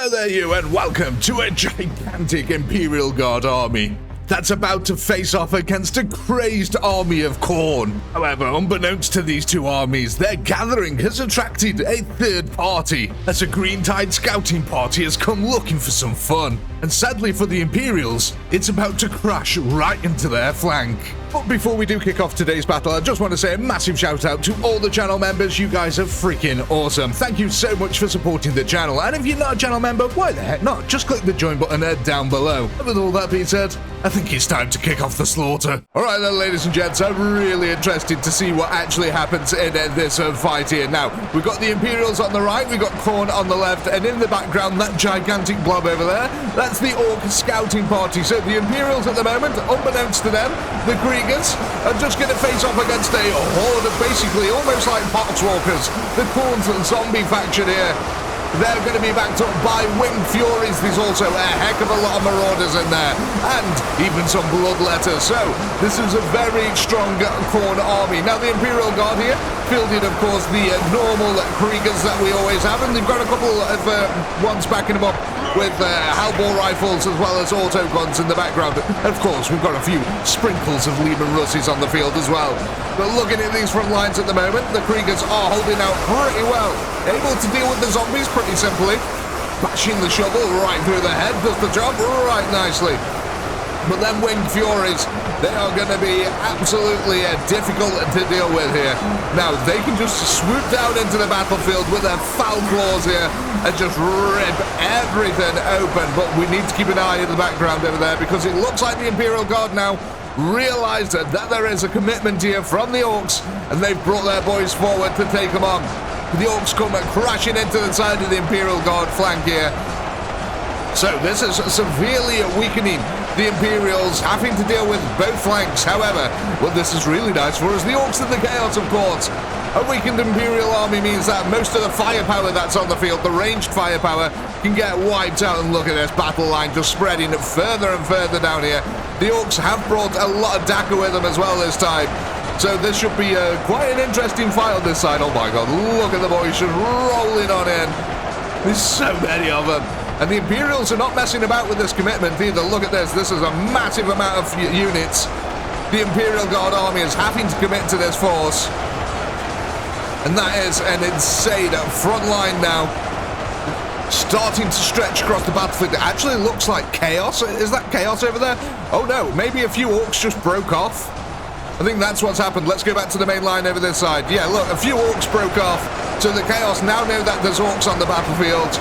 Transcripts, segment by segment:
Hello there you, and welcome to a gigantic Imperial Guard army that's about to face off against a crazed army of Khorne. However, unbeknownst to these two armies, their gathering has attracted a third party, as a Green Tide scouting party has come looking for some fun. And sadly for the Imperials, it's about to crash right into their flank. But before we do kick off today's battle, I just want to say a massive shout out to all the channel members. You guys are freaking awesome. Thank you so much for supporting the channel. And if you're not a channel member, why the heck not? Just click the join button down below. And with all that being said, I think it's time to kick off the slaughter. Alright then, ladies and gents, I'm really interested to see what actually happens in this fight here. Now, we've got the Imperials on the right, we've got Khorne on the left, and in the background, that gigantic blob over there, that's the ORKS scouting party. So the Imperials at the moment, unbeknownst to them, the Kriegers are just going to face off against a horde of basically almost like Poxwalkers. The Khorne's zombie faction here. They're going to be backed up by Winged Furies. There's also a heck of a lot of Marauders in there, and even some Bloodletters. So this is a very strong Khorne army. Now the Imperial Guard here, fielded of course the normal Kriegers that we always have, and they've got a couple of ones backing them up with Halbor rifles as well as auto guns in the background. And of course, we've got a few sprinkles of Leman Russes on the field as well. But looking at these front lines at the moment, the Kriegers are holding out pretty well. Able to deal with the zombies pretty simply. Bashing the shovel right through the head does the job right nicely. But then Winged Furies, they are going to be absolutely difficult to deal with here. Now, they can just swoop down into the battlefield with their foul claws here and just rip everything open. But we need to keep an eye in the background over there, because it looks like the Imperial Guard now realised that there is a commitment here from the Orcs, and they've brought their boys forward to take them on. The Orcs come crashing into the side of the Imperial Guard flank here. So this is severely weakening the Imperials, having to deal with both flanks. However, well, this is really nice for us. The Orcs and the Chaos, of course. A weakened Imperial army means that most of the firepower that's on the field, the ranged firepower, can get wiped out. And look at this battle line just spreading further and further down here. The Orcs have brought a lot of Daka with them as well this time. So this should be quite an interesting fight on this side. Oh my god, look at the boys just rolling on in. There's so many of them. And the Imperials are not messing about with this commitment either. Look at this. This is a massive amount of units. The Imperial Guard army is having to commit to this force. And that is an insane front line now. Starting to stretch across the battlefield. It actually looks like chaos. Is that chaos over there? Oh no, maybe a few Orcs just broke off. I think that's what's happened. Let's go back to the main line over this side. Yeah, look, a few Orcs broke off. So the Chaos now know that there's Orcs on the battlefield.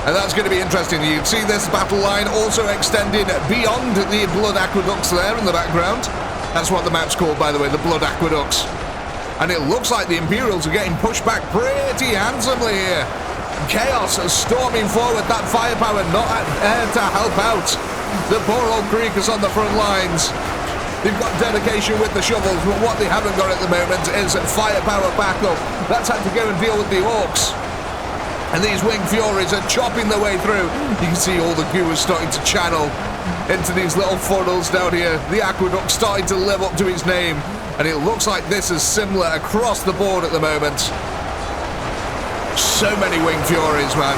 And that's going to be interesting. You can see this battle line also extending beyond the Blood Aqueducts there in the background. That's what the map's called, by the way, the Blood Aqueducts. And it looks like the Imperials are getting pushed back pretty handsomely here. Chaos is storming forward. That firepower not there to help out the poor old Kriegers on the front lines. They've got dedication with the shovels, but what they haven't got at the moment is firepower backup. That's had to go and deal with the Orcs. And these Winged Furies are chopping their way through. You can see all the goo is starting to channel into these little funnels down here. The aqueduct starting to live up to its name. And it looks like this is similar across the board at the moment. So many Winged Furies, man.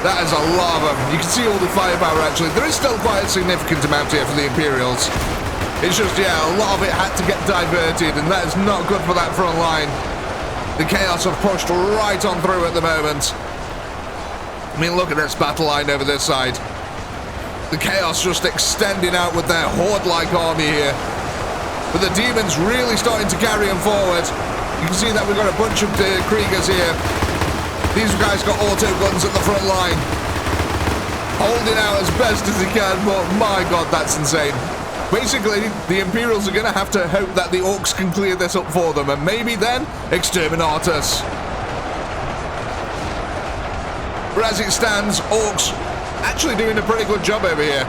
That is a lot of them. You can see all the firepower actually. There is still quite a significant amount here for the Imperials. It's just, yeah, a lot of it had to get diverted, and that is not good for that front line. The Chaos have pushed right on through at the moment. I mean, look at this battle line over this side. The Chaos just extending out with their horde-like army here. But the Demons really starting to carry them forward. You can see that we've got a bunch of Kriegers here. These guys got auto guns at the front line. Holding out as best as they can, but my god, that's insane. Basically, the Imperials are going to have to hope that the Orcs can clear this up for them, and maybe then exterminatus. But as it stands, Orcs actually doing a pretty good job over here.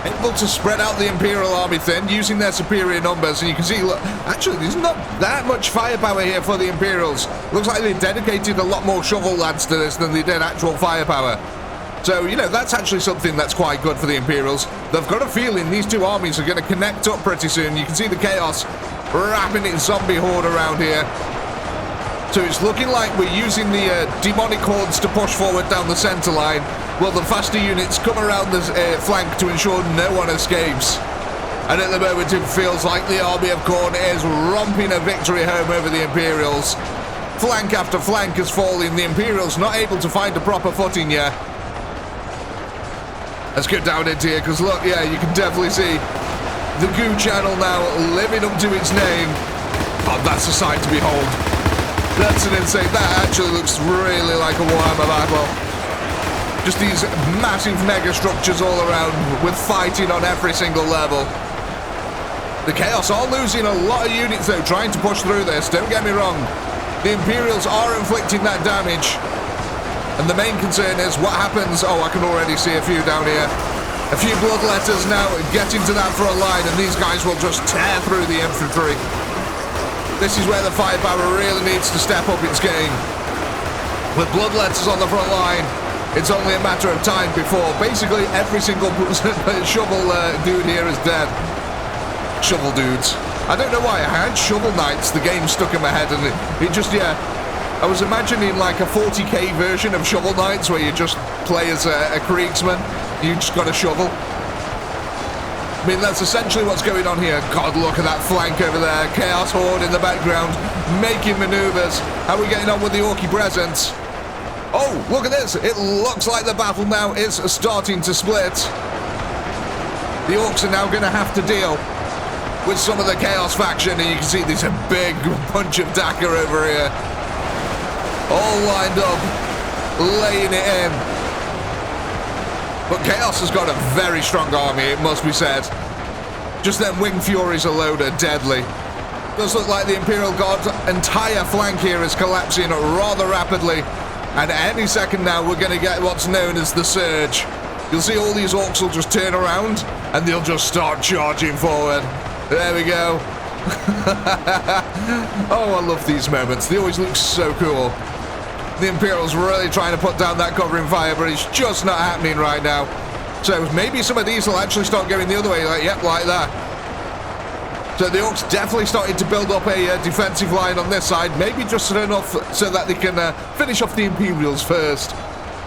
Able to spread out the Imperial army thin, using their superior numbers. And you can see, look, actually, there's not that much firepower here for the Imperials. Looks like they dedicated a lot more shovel lads to this than they did actual firepower. So, you know, that's actually something that's quite good for the Imperials. They've got a feeling these two armies are going to connect up pretty soon. You can see the Chaos wrapping its zombie horde around here. So it's looking like we're using the demonic hordes to push forward down the center line, while the faster units come around the flank to ensure no one escapes. And at the moment it feels like the army of Khorne is romping a victory home over the Imperials. Flank after flank is falling, the Imperials not able to find a proper footing yet. Let's go down into here, because look, yeah, you can definitely see the goo channel now living up to its name. Oh, that's a sight to behold. That's an insane, that actually looks really like a Warhammer battle. Just these massive mega structures all around with fighting on every single level. The Chaos are losing a lot of units though, trying to push through this, don't get me wrong. The Imperials are inflicting that damage. And the main concern is what happens. Oh, I can already see a few down here. A few bloodletters now get into that front line, and these guys will just tear through the infantry. This is where the firepower really needs to step up its game. With bloodletters on the front line, it's only a matter of time before basically every single shovel dude here is dead. Shovel dudes. I don't know why, I had Shovel Knights, the game stuck in my head, and it just, yeah. I was imagining like a 40k version of Shovel Knights where you just play as a Kriegsman. You just got a shovel. I mean, that's essentially what's going on here. God, look at that flank over there. Chaos Horde in the background, making maneuvers. How are we getting on with the Orky presence? Oh, look at this. It looks like the battle now is starting to split. The Orcs are now going to have to deal with some of the Chaos faction, and you can see there's a big bunch of Dakar over here. All lined up, laying it in. But Chaos has got a very strong army, it must be said. Just them Wing Furies alone are deadly. Does look like the Imperial Guard's entire flank here is collapsing rather rapidly. And any second now, we're going to get what's known as the Surge. You'll see all these Orcs will just turn around, and they'll just start charging forward. There we go. Oh, I love these moments. They always look so cool. The Imperials really trying to put down that covering fire, but it's just not happening right now. So maybe some of these will actually start going the other way, like, yep, like that. So the Orcs definitely started to build up a defensive line on this side, maybe just enough so that they can finish off the Imperials first.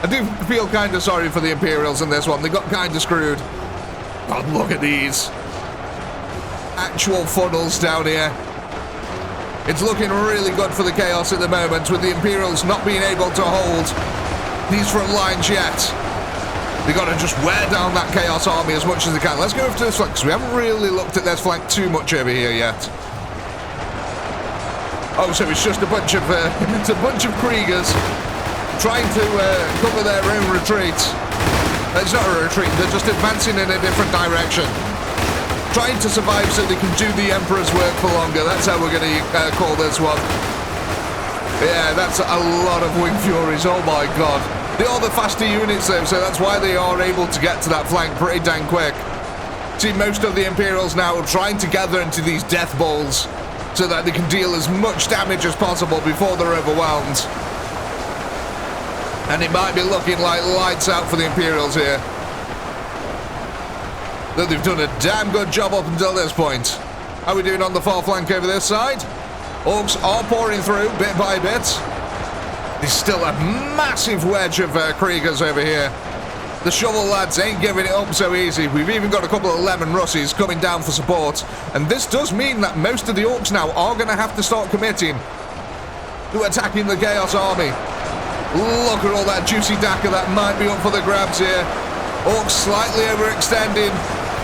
I do feel kind of sorry for the Imperials in this one. They got kind of screwed. God, look at these. Actual funnels down here. It's looking really good for the Chaos at the moment, with the Imperials not being able to hold these front lines yet. They've got to just wear down that Chaos army as much as they can. Let's go over to this flank, because we haven't really looked at this flank too much over here yet. Oh, so it's just a bunch of it's a bunch of Kriegers trying to cover their own retreat. It's not a retreat, they're just advancing in a different direction. Trying to survive so they can do the Emperor's work for longer. That's how we're going to call this one. Yeah, that's a lot of Wing Furies. Oh my god. They are the faster units though, so that's why they are able to get to that flank pretty dang quick. See, most of the Imperials now are trying to gather into these death balls so that they can deal as much damage as possible before they're overwhelmed. And it might be looking like lights out for the Imperials here. That they've done a damn good job up until this point. How are we doing on the far flank over this side? Orcs are pouring through bit by bit. There's still a massive wedge of Kriegers over here. The shovel lads ain't giving it up so easy. We've even got a couple of lemon Russies coming down for support. And this does mean that most of the Orcs now are going to have to start committing to attacking the Chaos army. Look at all that juicy Dakar that might be up for the grabs here. Orcs slightly overextending.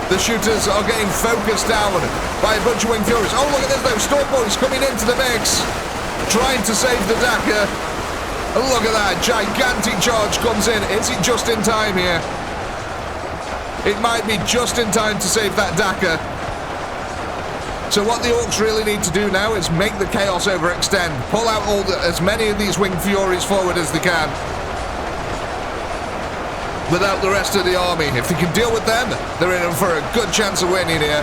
The shooters are getting focused down by a bunch of Wing Furies. Oh, look at this though. Storm Boys coming into the mix, trying to save the Dakar. And look at that. Gigantic charge comes in. Is it just in time here? It might be just in time to save that Dakar. So what the Orcs really need to do now is make the Chaos overextend. Pull out as many of these Wing Furies forward as they can. Without the rest of the army. If they can deal with them, they're in for a good chance of winning here.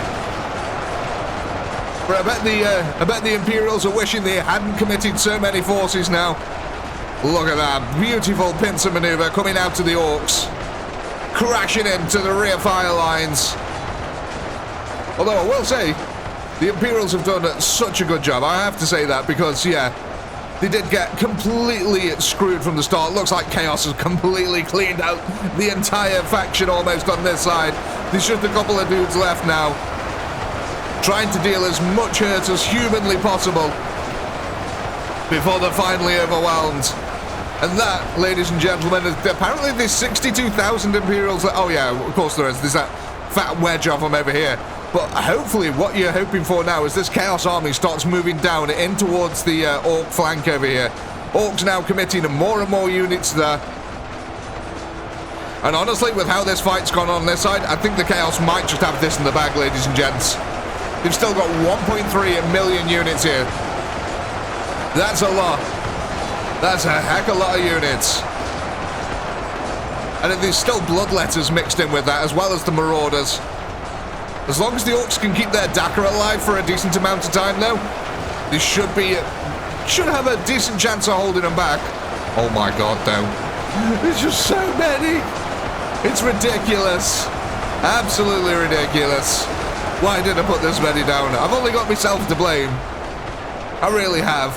But I bet the Imperials are wishing they hadn't committed so many forces now. Look at that beautiful pincer maneuver coming out to the Orcs, crashing into the rear fire lines. Although I will say, the Imperials have done such a good job. I have to say that because, yeah, They did get completely screwed from the start. Looks like Chaos has completely cleaned out the entire faction almost on this side. There's just a couple of dudes left now, trying to deal as much hurt as humanly possible before they're finally overwhelmed. And that, ladies and gentlemen, is apparently there's 62,000 Imperials. Oh yeah, of course there is. There's that fat wedge of them over here. But hopefully what you're hoping for now is this Chaos army starts moving down in towards the Orc flank over here. Orcs now committing more and more units there. And honestly, with how this fight's gone on this side, I think the Chaos might just have this in the bag, ladies and gents. They've still got 1.3 million units here. That's a lot. That's a heck of a lot of units. And there's still bloodletters mixed in with that, as well as the marauders. As long as the Orcs can keep their Dakar alive for a decent amount of time, though, they should have a decent chance of holding them back. Oh my god, though. There's just so many. It's ridiculous. Absolutely ridiculous. Why did I put this many down? I've only got myself to blame. I really have.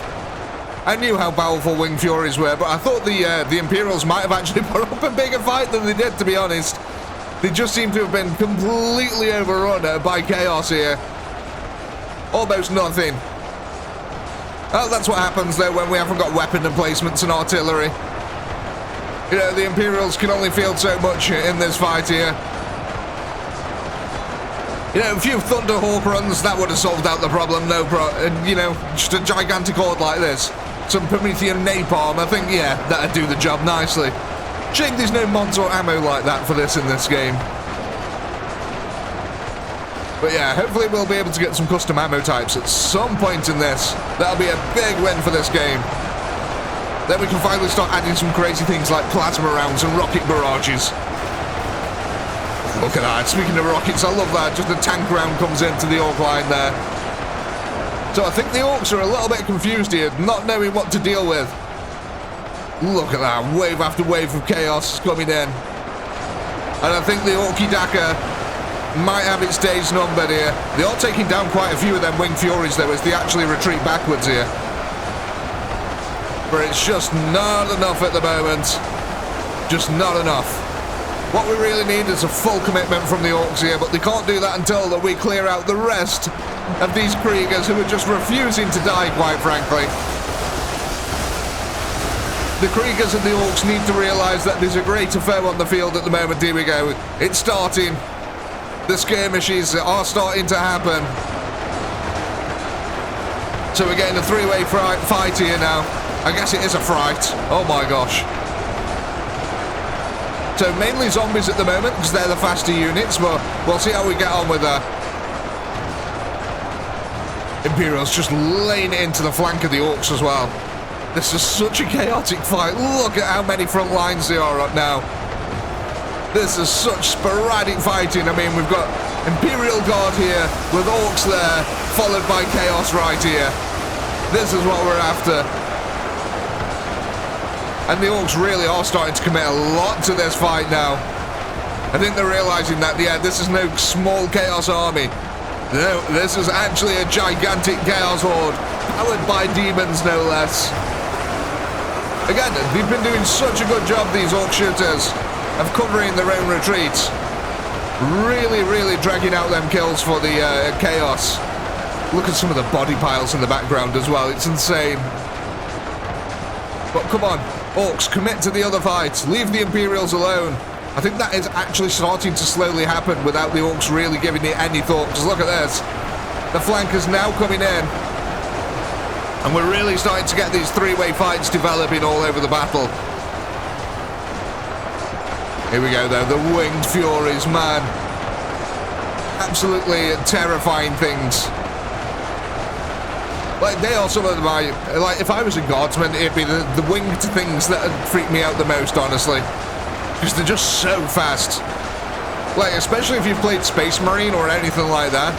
I knew how powerful Winged Furies were, but I thought the Imperials might have actually put up a bigger fight than they did, to be honest. They just seem to have been completely overrun by Chaos here. Almost nothing. Oh, that's what happens, though, when we haven't got weapon emplacements and artillery. You know, the Imperials can only field so much in this fight here. You know, a few Thunderhawk runs, that would have solved out the problem, you know, just a gigantic horde like this. Some Promethean napalm, I think, yeah, that'd do the job nicely. Shame there's no mods or ammo like that for this in this game. But yeah, hopefully we'll be able to get some custom ammo types at some point in this. That'll be a big win for this game. Then we can finally start adding some crazy things like plasma rounds and rocket barrages. Look at that. Speaking of rockets, I love that. Just a tank round comes into the Orc line there. So I think the Orcs are a little bit confused here, not knowing what to deal with. Look at that. Wave after wave of Chaos coming in. And I think the Orky Dakar might have its days numbered here. They are taking down quite a few of them Winged Furies, though, as they actually retreat backwards here. But it's just not enough at the moment. Just not enough. What we really need is a full commitment from the Orcs here, but they can't do that until that we clear out the rest of these Kriegers who are just refusing to die, quite frankly. The Kriegers and the Orcs need to realise that there's a greater foe on the field at the moment. Here we go. It's starting. The skirmishes are starting to happen. So we're getting a three-way fight here now. I guess it is a fright. Oh my gosh. So mainly zombies at the moment, because they're the faster units, but we'll see how we get on with that. Imperial's just laying it into the flank of the Orcs as well. This is such a chaotic fight. Look at how many front lines there are up now. This is such sporadic fighting. I mean, we've got Imperial Guard here with Orcs there, followed by Chaos right here. This is what we're after. And the Orcs really are starting to commit a lot to this fight now. I think they're realising that, yeah, this is no small Chaos army. No, this is actually a gigantic Chaos horde, powered by demons, no less. Again, they've been doing such a good job, these Orc shooters, of covering their own retreats. Really, really dragging out them kills for the Chaos. Look at some of the body piles in the background as well. It's insane. But come on, Orcs, commit to the other fight. Leave the Imperials alone. I think that is actually starting to slowly happen without the Orcs really giving it any thought. Because look at this. The flankers now coming in. And we're really starting to get these three-way fights developing all over the battle. Here we go, though. The Winged Furies, man. Absolutely terrifying things. Like, they are some of my... Like, if I was a guardsman, it'd be the winged things that would freak me out the most, honestly. Because they're just so fast. Like, especially if you've played Space Marine or anything like that.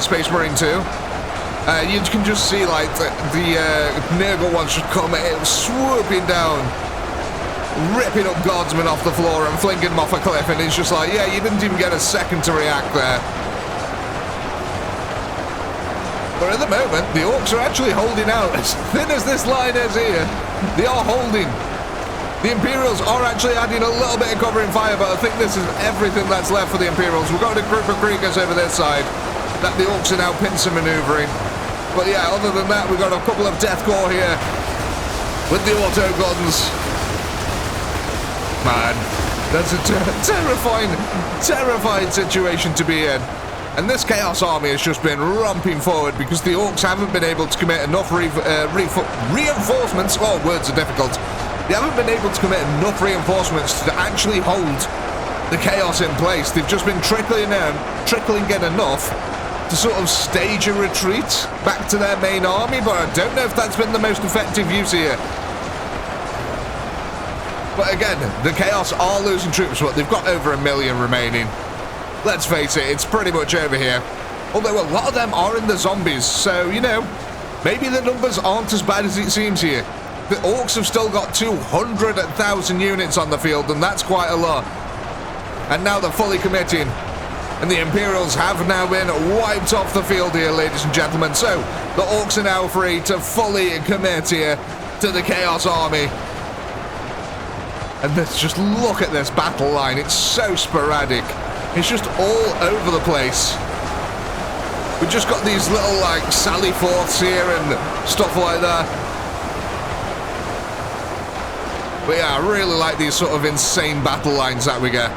Space Marine 2. You can just see, like, the Nurgle ones just come swooping down. Ripping up guardsmen off the floor and flinging them off a cliff. And it's just like, yeah, you didn't even get a second to react there. But at the moment, the Orcs are actually holding out. As thin as this line is here, they are holding. The Imperials are actually adding a little bit of covering fire, but I think this is everything that's left for the Imperials. We've got a group of Kriegers over this side that the Orcs are now pincer maneuvering. But yeah, other than that, we've got a couple of Death Corps here with the auto guns. Man, that's a terrifying situation to be in. And this Chaos Army has just been romping forward because the Orcs haven't been able to commit enough reinforcements. Oh, words are difficult. They haven't been able to commit enough reinforcements to actually hold the Chaos in place. They've just been trickling in enough to sort of stage a retreat back to their main army, but I don't know if that's been the most effective use here. But again, the Chaos are losing troops, but they've got over 1 million remaining. Let's face it, it's pretty much over here. Although a lot of them are in the zombies, so, you know, maybe the numbers aren't as bad as it seems here. The Orcs have still got 200,000 units on the field, and that's quite a lot. And now they're fully committing. And the Imperials have now been wiped off the field here, ladies and gentlemen. So, the Orcs are now free to fully commit here to the Chaos Army. And let's just look at this battle line. It's so sporadic. It's just all over the place. We've just got these little, like, sally forths here and stuff like that. But yeah, I really like these sort of insane battle lines that we get.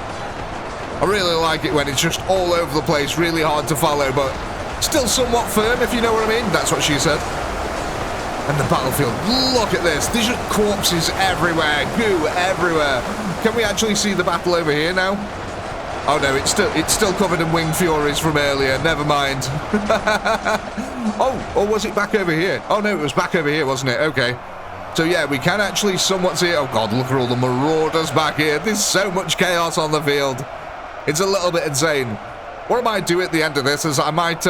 I really like it when it's just all over the place, really hard to follow, but still somewhat firm, if you know what I mean. That's what she said. And the battlefield, look at this. There's just corpses everywhere, goo everywhere. Can we actually see the battle over here now? Oh no, it's still covered in winged furies from earlier. Never mind. Oh, or was it back over here? Oh no, it was back over here, wasn't it? Okay. So yeah, we can actually somewhat see it. Oh god, look at all the marauders back here. There's so much chaos on the field. It's a little bit insane. What I might do at the end of this is I might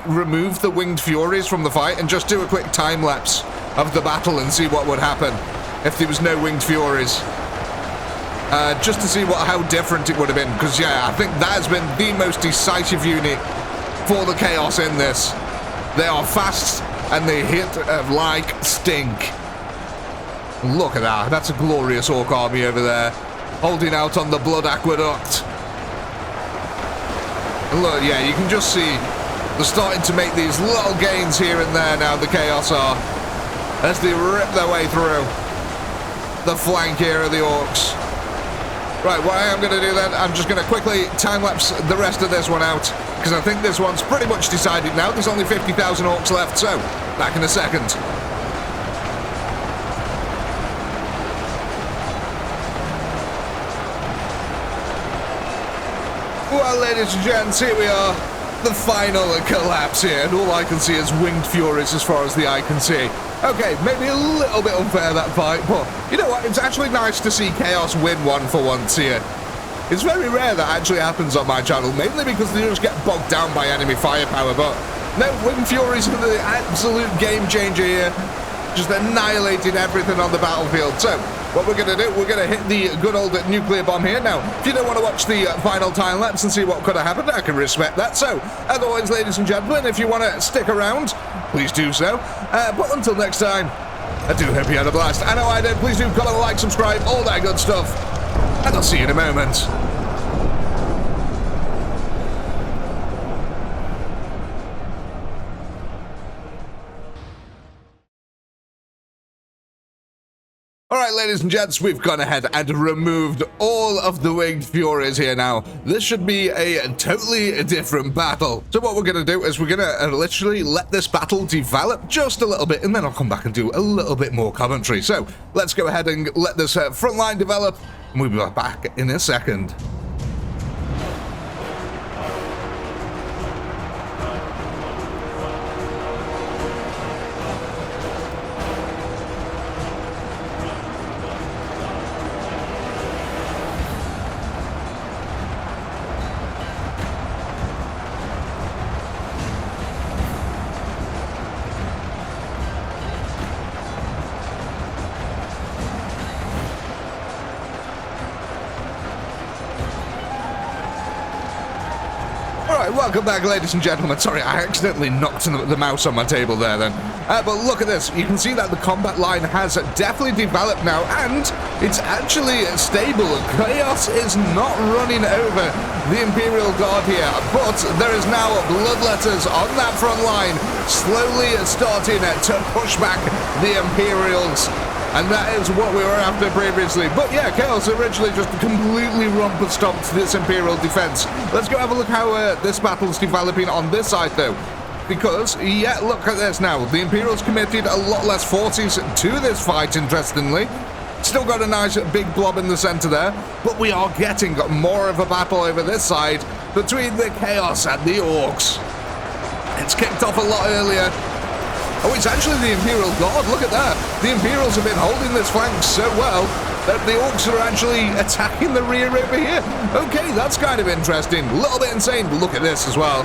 remove the winged furies from the fight and just do a quick time lapse of the battle and see what would happen if there was no winged furies. Just to see how different it would have been, because yeah, I think that has been the most decisive unit for the Chaos in this. They are fast and they hit like stink. Look at that, that's a glorious Orc army over there, holding out on the Blood Aqueduct. And look, yeah, you can just see they're starting to make these little gains here and there now, the Chaos are, as they rip their way through the flank here of the Orcs. Right, what I am going to do then, I'm just going to quickly time-lapse the rest of this one out, because I think this one's pretty much decided now. There's only 50,000 Orcs left, so back in a second. Well, ladies and gents, here we are. The final collapse here, and all I can see is winged furies as far as the eye can see. Okay, maybe a little bit unfair that fight, but you know what, it's actually nice to see Chaos win one for once here. It's very rare that actually happens on my channel, mainly because they just get bogged down by enemy firepower, but no, winged furies are the absolute game changer here. Just annihilating everything on the battlefield. So, what we're going to do, we're going to hit the good old nuclear bomb here. Now, if you don't want to watch the final time lapse and see what could have happened, I can respect that. So, as always, ladies and gentlemen, if you want to stick around, please do so. But until next time, I do hope you had a blast. I know I did. Please do comment, like, subscribe, all that good stuff. And I'll see you in a moment. Alright, ladies and gents, we've gone ahead and removed all of the winged furies here now. This should be a totally different battle. So what we're going to do is we're going to literally let this battle develop just a little bit, and then I'll come back and do a little bit more commentary. So let's go ahead and let this front line develop, and we'll be back in a second. Alright, welcome back, ladies and gentlemen. Sorry, I accidentally knocked the mouse on my table there then. But look at this. You can see that the combat line has definitely developed now, and it's actually stable. Chaos is not running over the Imperial Guard here, but there is now bloodletters on that front line, slowly starting to push back the Imperials. And that is what we were after previously. But yeah, Chaos originally just completely rumper-stomped this Imperial defense. Let's go have a look how this battle's developing on this side, though. Because, yeah, look at this now. The Imperials committed a lot less forces to this fight, interestingly. Still got a nice big blob in the center there. But we are getting more of a battle over this side between the Chaos and the Orcs. It's kicked off a lot earlier. Oh, it's actually the Imperial Guard. Look at that. The Imperials have been holding this flank so well that the Orcs are actually attacking the rear over here. Okay, that's kind of interesting. A little bit insane, but look at this as well.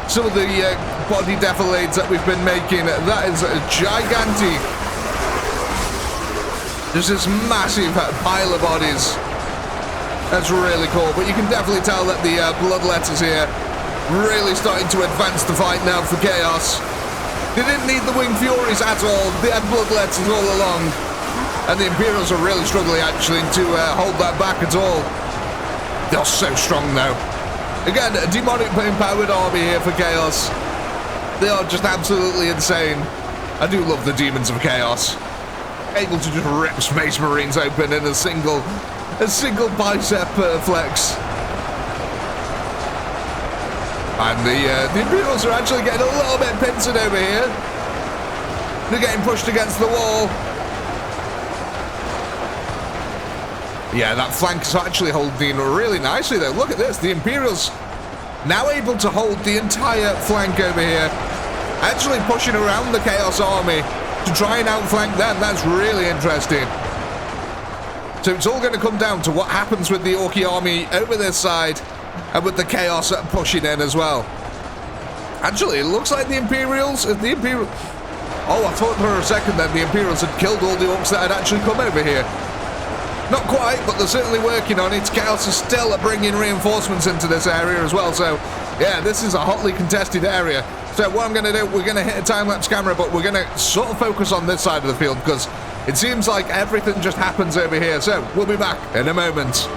Some of the body defilades that we've been making, that is gigantic. There's this massive pile of bodies. That's really cool, but you can definitely tell that the bloodletters here really starting to advance the fight now for Chaos. They didn't need the Winged Furies at all. They had bloodletters all along. And the Imperials are really struggling, actually, to hold that back at all. They're so strong, though. Again, a demonic-empowered army here for Chaos. They are just absolutely insane. I do love the Demons of Chaos. Able to just rip Space Marines open in a single bicep flex. And the Imperials are actually getting a little bit pincered over here. They're getting pushed against the wall. Yeah, that flank is actually holding really nicely, though. Look at this. The Imperials now able to hold the entire flank over here. Actually pushing around the Chaos army to try and outflank them. That's really interesting. So it's all going to come down to what happens with the Orky army over this side. And with the Chaos pushing in as well. Actually, it looks like the Imperials... Oh, I thought for a second that the Imperials had killed all the Orcs that had actually come over here. Not quite, but they're certainly working on it. Chaos is still bringing reinforcements into this area as well. So, yeah, this is a hotly contested area. So what I'm going to do, we're going to hit a time-lapse camera, but we're going to sort of focus on this side of the field because it seems like everything just happens over here. So, we'll be back in a moment.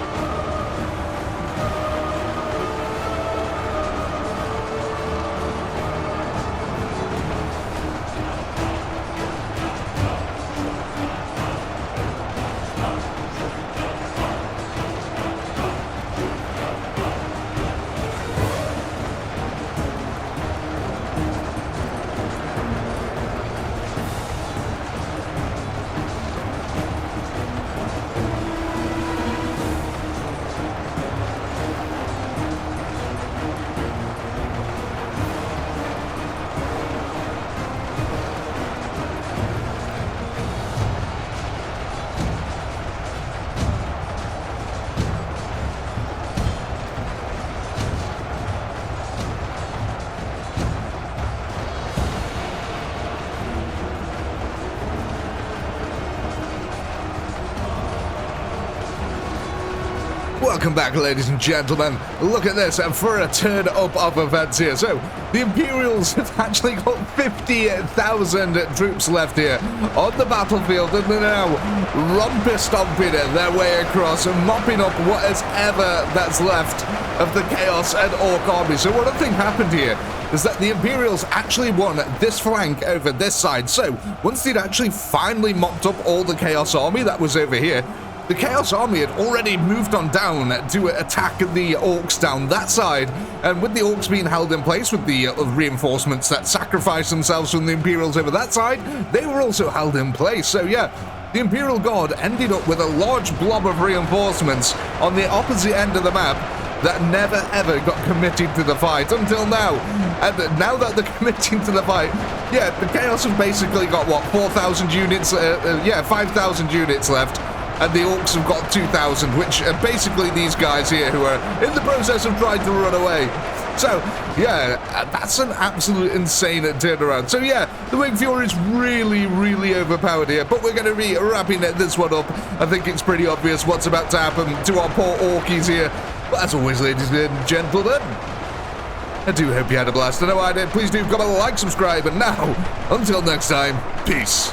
Welcome back, ladies and gentlemen. Look at this, and for a turn up of events here. So, the Imperials have actually got 50,000 troops left here on the battlefield, and they're now romper-stomping their way across and mopping up what is ever that's left of the Chaos and Orc army. So what I think happened here is that the Imperials actually won this flank over this side. So, once they'd actually finally mopped up all the Chaos army that was over here, the Chaos army had already moved on down to attack the Orcs down that side, and with the Orcs being held in place with the reinforcements that sacrificed themselves from the Imperials over that side, they were also held in place. So yeah, the Imperial Guard ended up with a large blob of reinforcements on the opposite end of the map that never ever got committed to the fight until now. And now that they're committing to the fight, yeah, the Chaos have basically got, what, 4,000 units, 5,000 units left. And the Orcs have got 2,000, which are basically these guys here who are in the process of trying to run away. So, yeah, that's an absolute insane turnaround. So, yeah, the Winged Fury is really, really overpowered here, but we're going to be wrapping this one up. I think it's pretty obvious what's about to happen to our poor Orkies here. But as always, ladies and gentlemen, I do hope you had a blast. I know I did. Please do comment, like, subscribe, and now, until next time, peace.